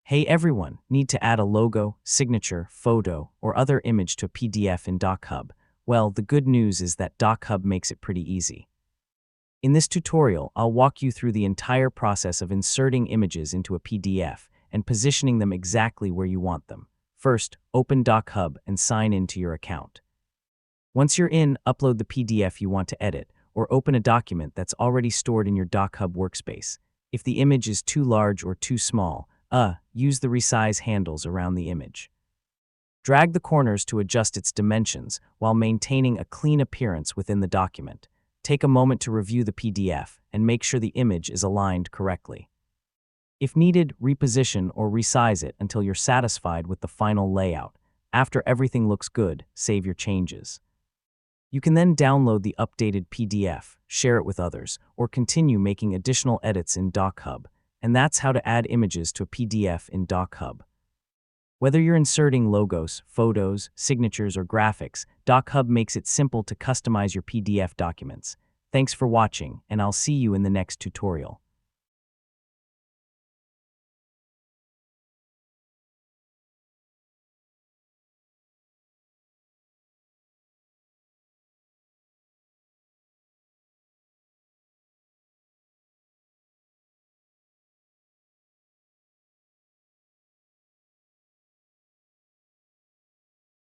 Hey everyone, need to add a logo, signature, photo, or other image to a PDF in DocHub? Well, the good news is that DocHub makes it pretty easy. In this tutorial, I'll walk you through the entire process of inserting images into a PDF and positioning them exactly where you want them. First, open DocHub and sign in to your account. Once you're in, upload the PDF you want to edit, or open a document that's already stored in your DocHub workspace. If the image is too large or too small, use the resize handles around the image. Drag the corners to adjust its dimensions while maintaining a clean appearance within the document. Take a moment to review the PDF and make sure the image is aligned correctly. If needed, reposition or resize it until you're satisfied with the final layout. After everything looks good, save your changes. You can then download the updated PDF, share it with others, or continue making additional edits in DocHub. And that's how to add images to a PDF in DocHub. Whether you're inserting logos, photos, signatures, or graphics, DocHub makes it simple to customize your PDF documents. Thanks for watching, and I'll see you in the next tutorial.